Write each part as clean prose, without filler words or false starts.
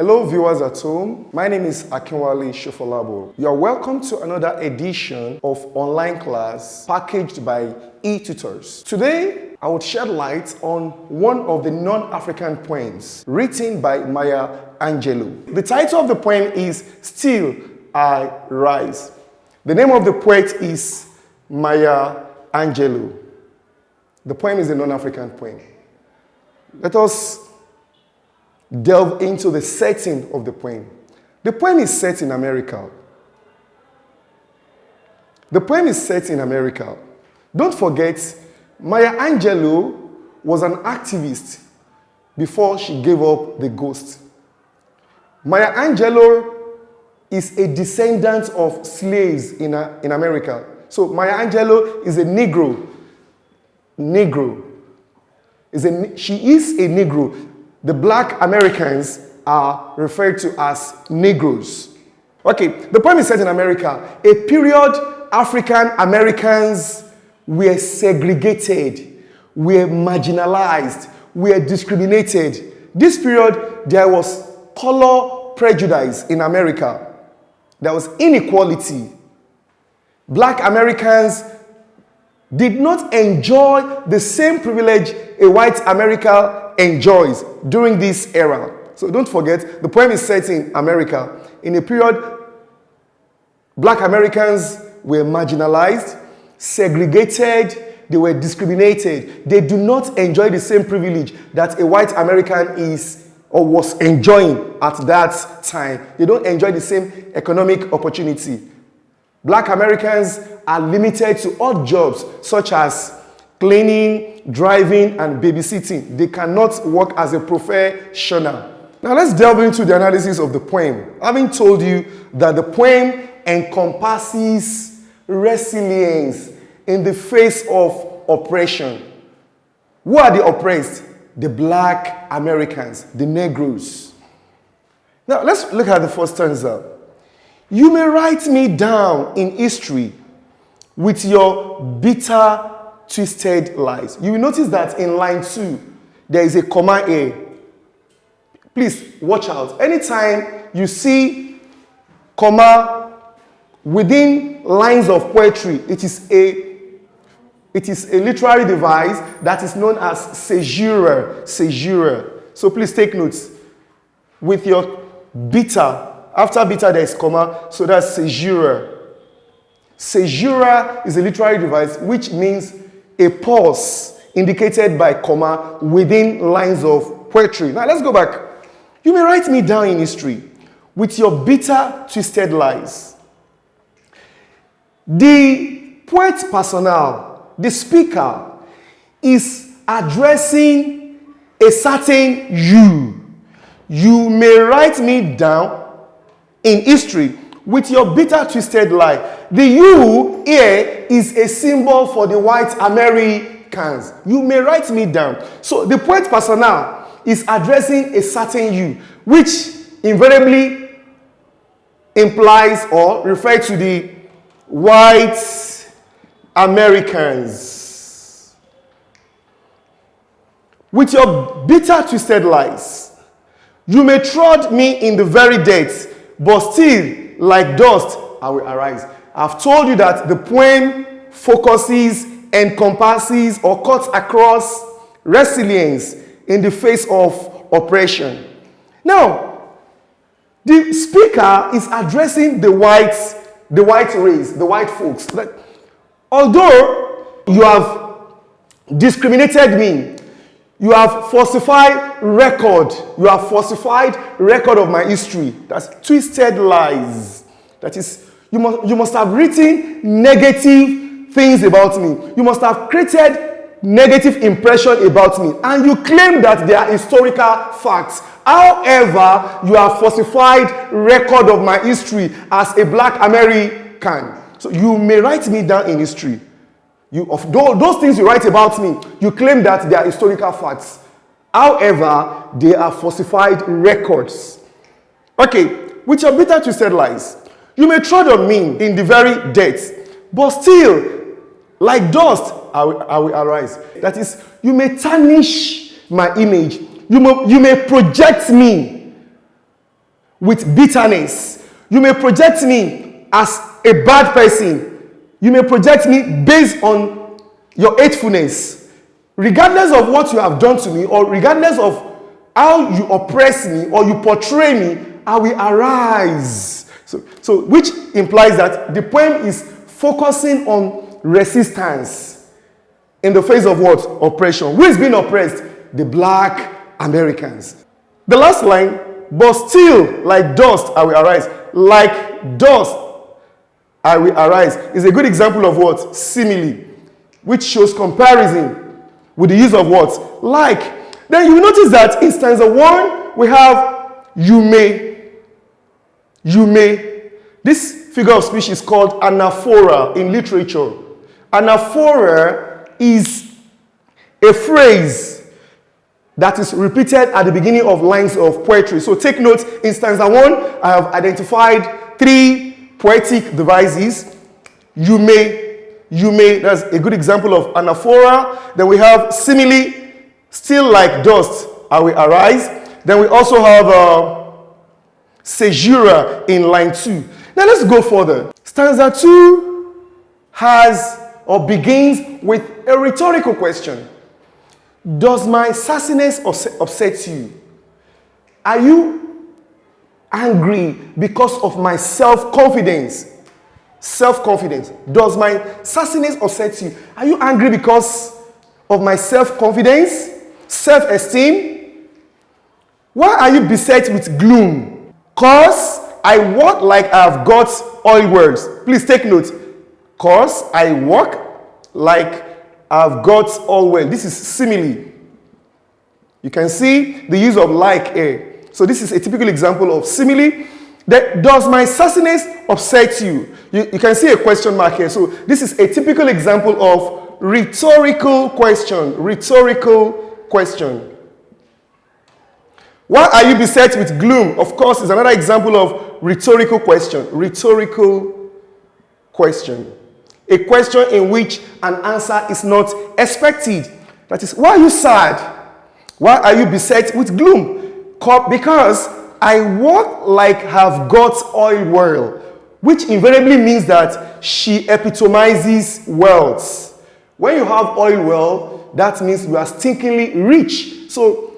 Hello viewers at home, my name is Akinwale Shofolabo. You are welcome to another edition of online class packaged by eTUTORs. Today, I will shed light on one of the non-African poems written by Angelou. The title of the poem is Still I Rise. The name of the poet is Angelou. The poem is a non-African poem. Let us delve into the setting of the poem. The poem is set in America. Don't forget, Maya Angelou was an activist before she gave up the ghost. Maya Angelou is a descendant of slaves in America. So Maya Angelou is a Negro. She is a Negro. The black Americans are referred to as Negroes. Okay, the poem is set in America. A period African Americans were segregated, were marginalized, were discriminated. This period, there was color prejudice in America. There was inequality. Black Americans did not enjoy the same privilege a white America enjoys during this era. So don't forget, the poem is set in America. In a period, black Americans were marginalized, segregated, they were discriminated. They do not enjoy the same privilege that a white American is or was enjoying at that time. They don't enjoy the same economic opportunity. Black Americans are limited to odd jobs such as cleaning, driving, and babysitting. They cannot work as a professional. Now let's delve into the analysis of the poem. Having told you that the poem encompasses resilience in the face of oppression. Who are the oppressed? The black Americans, the Negroes. Now let's look at the first stanza. You may write me down in history with your bitter, twisted lies. You will notice that in line 2, there is a comma A. Please watch out. Anytime you see comma within lines of poetry, it is a literary device that is known as caesura. So please take notes. With your bitter, after bitter there is comma, so that's caesura. Caesura is a literary device which means a pause indicated by comma within lines of poetry. Now let's go back. You may write me down in history with your bitter, twisted lies. The poet personnel, the speaker, is addressing a certain you. You may write me down in history with your bitter, twisted lie. The you here is a symbol for the white Americans. You may write me down. So the poet personnel is addressing a certain you, which invariably implies or refers to the white Americans. With your bitter, twisted lies, you may trod me in the very depths, but still, like dust, I will arise. I've told you that the poem focuses, encompasses, or cuts across resilience in the face of oppression. Now, the speaker is addressing the white race, the white folks. That although you have discriminated me, you have falsified record of my history. That's twisted lies. That is, you must have written negative things about me. You must have created negative impression about me. And you claim that they are historical facts. However, you have falsified record of my history as a black American. So you may write me down in history. Of those things you write about me, you claim that they are historical facts. However, they are falsified records. Okay, with your bitter, twisted lies, you may tread on me in the very depths, but still, like dust, I will arise. That is, you may tarnish my image. You may project me with bitterness. You may project me as a bad person. You may project me based on your hatefulness. Regardless of what you have done to me, or regardless of how you oppress me or you portray me, I will arise. So which implies that the poem is focusing on resistance in the face of what? Oppression. Who is being oppressed? The black Americans. The last line, but still like dust I will arise. Like dust I will arise is a good example of what? Simile, which shows comparison with the use of what? Like. Then you will notice that in stanza 1, we have you may. You may. This figure of speech is called anaphora in literature. Anaphora is a phrase that is repeated at the beginning of lines of poetry. So take note, in stanza 1, I have identified 3 poetic devices. You may, that's a good example of anaphora. Then we have simile, still like dust I will arise. Then we also have caesura in line 2. Now let's go further. Stanza 2 has or begins with a rhetorical question. Does my sassiness upset you? Are you angry because of my self-confidence? Self-confidence. Does my sassiness upset you? Are you angry because of my self-confidence? Self-esteem? Why are you beset with gloom? Cause I walk like I have got oil wells. Please take note. Cause I walk like I've got oil well. This is simile. You can see the use of like here. So this is a typical example of simile. Does my sassiness upset you? You can see a question mark here. So this is a typical example of rhetorical question. Rhetorical question. Why are you beset with gloom? Of course, is another example of rhetorical question. Rhetorical question. A question in which an answer is not expected. That is, why are you sad? Why are you beset with gloom? Because I walk like have got oil well, which invariably means that she epitomizes wealth. When you have oil well, that means you are stinkingly rich. So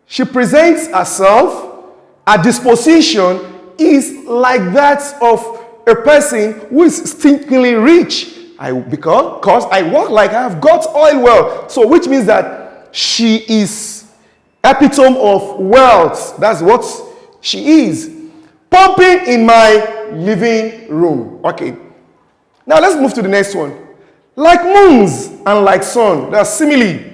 she presents herself, her disposition is like that of a person who is stinkingly rich. Because I walk like I have got oil well. So which means that she is epitome of wealth. That's what she is. Pumping in my living room. Okay. Now let's move to the next one. Like moons and like sun. That's simile.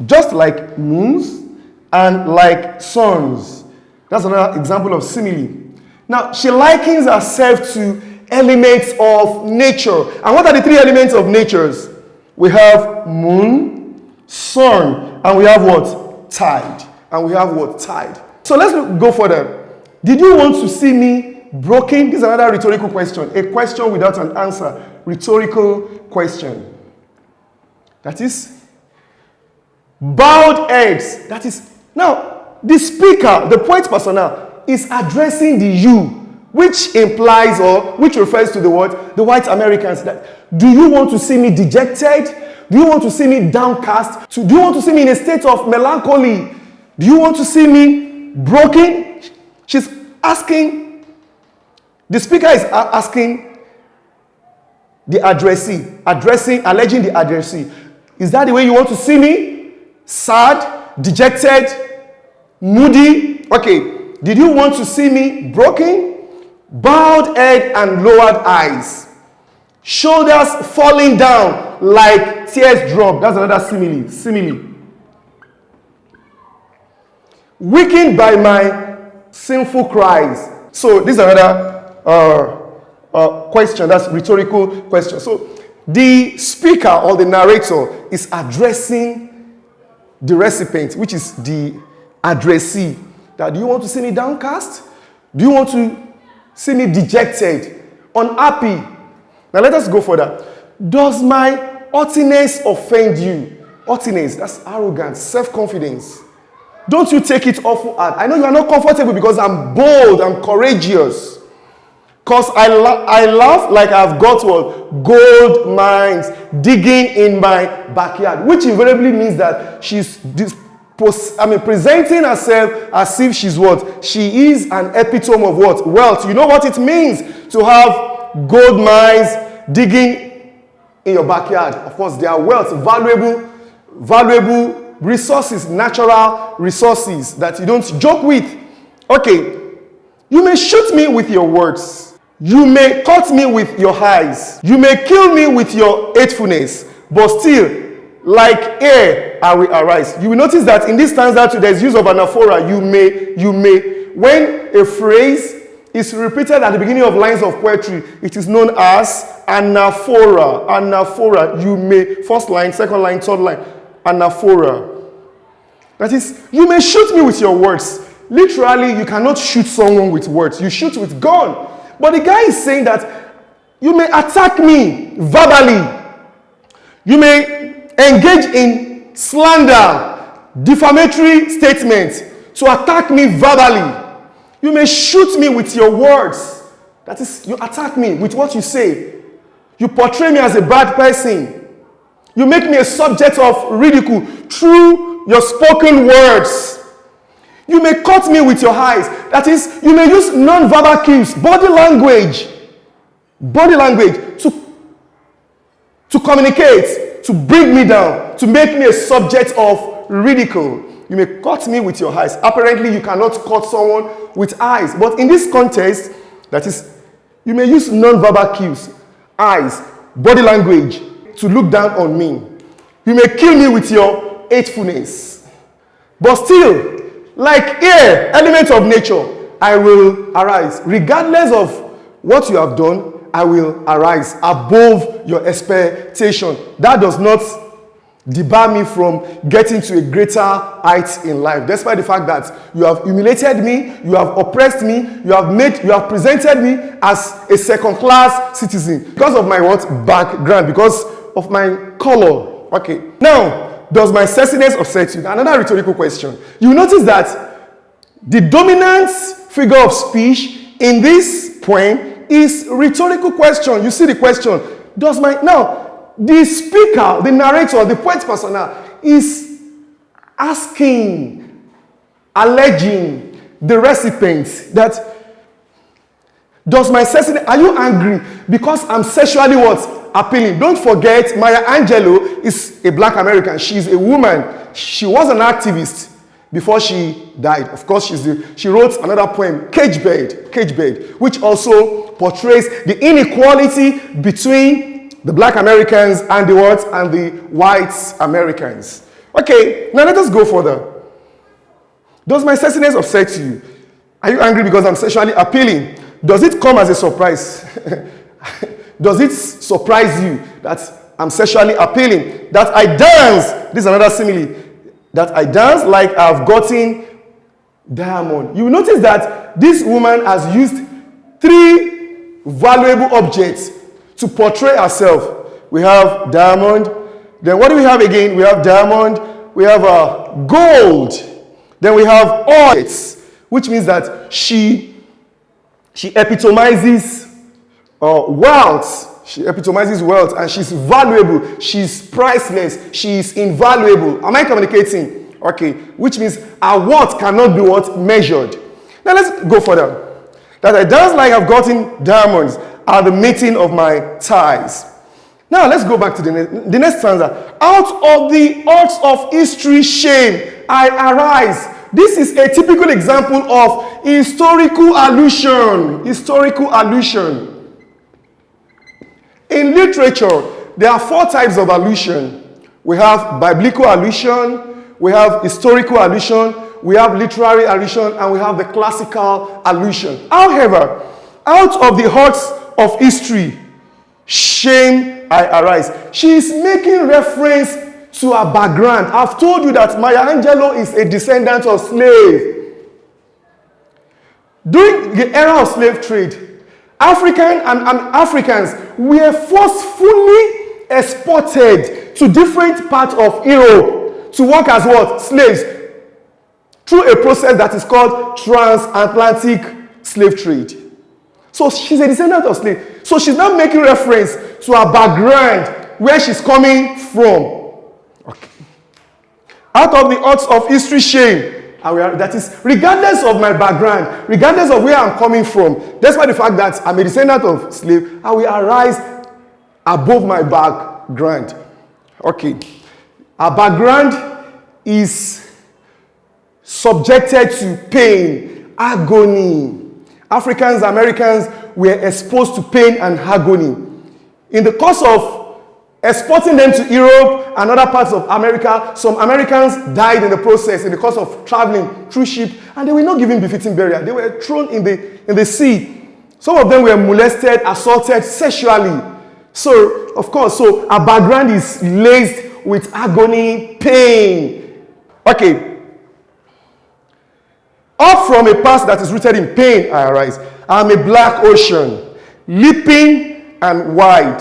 Just like moons and like suns. That's another example of simile. Now, she likens herself to elements of nature. And what are the 3 elements of nature? We have moon, sun, and we have what? Tide. And we have what? Tide. So let's go further. Did you want to see me broken? This is another rhetorical question. A question without an answer. Rhetorical question. That is bowed heads. That is, now, the speaker, the poet persona, is addressing the you, which implies or which refers to the what? The white Americans. That, do you want to see me dejected? Do you want to see me downcast? Do you want to see me in a state of melancholy? Do you want to see me broken? She's asking, the speaker is asking the addressee, alleging the addressee. Is that the way you want to see me? Sad, dejected, moody? Okay. Did you want to see me broken? Bowed head and lowered eyes. Shoulders falling down like tears drop. That's another simile. Simile. Weakened by my sinful cries. So this is another question. That's rhetorical question. So the speaker or the narrator is addressing the recipient, which is the addressee. That, do you want to see me downcast? Do you want to see me dejected, unhappy? Now let us go further. Does my haughtiness offend you? Haughtiness, that's arrogance, self-confidence. Don't you take it awful hard. I know you are not comfortable because I'm bold, I'm courageous. Because I laugh like I've got what? Gold mines digging in my backyard. Which invariably means that she's presenting herself as if she's what? She is an epitome of what? Wealth. You know what it means to have gold mines digging in your backyard. Of course, they are wealth, valuable resources, natural resources that you don't joke with. Okay, you may shoot me with your words. You may cut me with your eyes. You may kill me with your hatefulness. But still, like air, I will arise. You will notice that in this stanza too, there's use of anaphora. You may. When a phrase is repeated at the beginning of lines of poetry, it is known as anaphora. Anaphora. You may. First line, second line, third line. Anaphora. That is, you may shoot me with your words. Literally, you cannot shoot someone with words. You shoot with gun. But the guy is saying that you may attack me verbally. You may engage in slander, defamatory statements to attack me verbally. You may shoot me with your words. That is, you attack me with what you say. You portray me as a bad person. You make me a subject of ridicule through your spoken words. You may cut me with your eyes. That is, you may use non-verbal cues, body language to communicate, to bring me down, to make me a subject of ridicule. You may cut me with your eyes. Apparently, you cannot cut someone with eyes. But in this context, that is, you may use non-verbal cues, eyes, body language, to look down on me. You may kill me with your hatefulness. But still, like air, element of nature, I will arise. Regardless of what you have done, I will arise above your expectation. That does not debar me from getting to a greater height in life. Despite the fact that you have humiliated me, you have oppressed me, you have presented me as a second-class citizen because of my what? Background, because of my color. Okay. Now, does my sexiness upset you? Another rhetorical question. You notice that the dominant figure of speech in this poem is rhetorical question. You see the question. Now, the speaker, the narrator, the poet persona is asking, alleging the recipient that does my sexiness, are you angry because I'm sexually what? Appealing. Don't forget, Maya Angelou is a black American. She's a woman. She was an activist before she died. Of course, she wrote another poem, Cage Bird, which also portrays the inequality between the black Americans and the white Americans. Okay, now let us go further. Does my sexiness upset you? Are you angry because I'm sexually appealing? Does it come as a surprise? Does it surprise you that I'm sexually appealing? That I dance, this is another simile, that I dance like I've gotten diamond. You will notice that this woman has used 3 valuable objects to portray herself. We have diamond. Then what do we have again? We have diamond. We have gold. Then we have oils, which means that she epitomizes wealth. She epitomizes wealth, and she's valuable. She's priceless. She's invaluable. Am I communicating? Okay. Which means our worth cannot be what? Measured. Now let's go further. That I dance like I've gotten diamonds are the meeting of my ties. Now let's go back to the next stanza. Out of the odds of history shame, I arise. This is a typical example of historical allusion. Historical allusion. In literature, there are 4 types of allusion. We have biblical allusion, we have historical allusion, we have literary allusion, and we have the classical allusion. However, out of the hearts of history, shame I arise. She is making reference to her background. I've told you that Maya Angelou is a descendant of slaves. During the era of slave trade, Africans were forcefully exported to different parts of Europe to work as what? Slaves. through a process that is called transatlantic slave trade. So she's a descendant of slaves. So she's now making reference to her background, where she's coming from. Okay. Out of the odds of history shame, that is, regardless of my background, regardless of where I'm coming from, despite the fact that I'm a descendant of slave, I will arise above my background. Okay. Our background is subjected to pain, agony. Africans, Americans were exposed to pain and agony. In the course of exporting them to Europe and other parts of America, some Americans died in the process in the course of traveling through ship, and they were not given befitting burial. They were thrown in the sea. Some of them were molested, assaulted sexually. So, of course, so our background is laced with agony, pain. Okay. Up from a past that is rooted in pain, I arise. I am a black ocean, leaping and wide,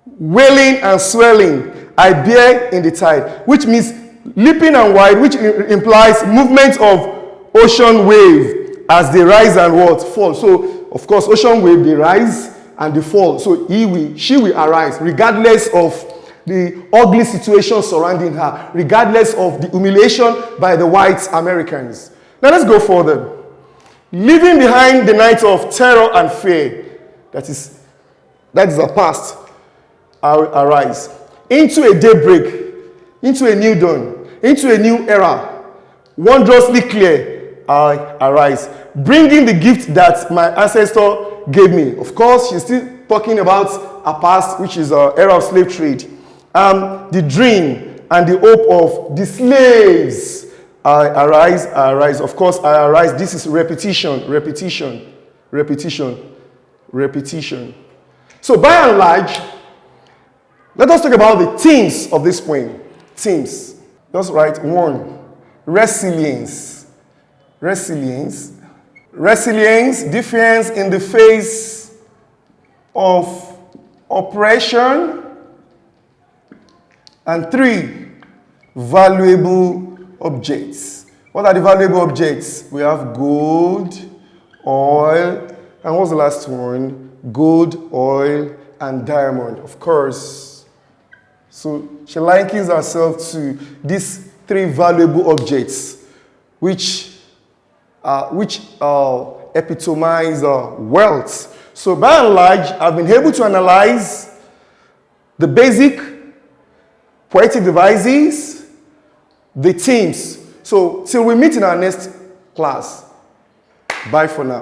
wailing and swelling. I bear in the tide, which means leaping and wide, which implies movement of ocean wave as they rise and what? Fall. So, of course, ocean wave, they rise and they fall. So she will arise, regardless of the ugly situation surrounding her, regardless of the humiliation by the white Americans. Now let's go further. Leaving behind the night of terror and fear, that is the past, I will arise. Into a daybreak, into a new dawn, into a new era, wondrously clear, I arise. Bringing the gift that my ancestor gave me. Of course, she's still talking about a past, which is an era of slave trade. The dream and the hope of the slaves. I arise, I arise. Of course, I arise. This is repetition, repetition, repetition, repetition. So by and large, let us talk about the themes of this poem. Themes. Just write 1. Resilience. Resilience. Resilience, defense in the face of oppression. And 3, valuable objects. What are the valuable objects? We have gold, oil, and what's the last one? Gold, oil, and diamond, of course. So she likens herself to these 3 valuable objects, which epitomize wealth. So by and large, I've been able to analyze the basic poetic devices, the themes. So till we meet in our next class, bye for now.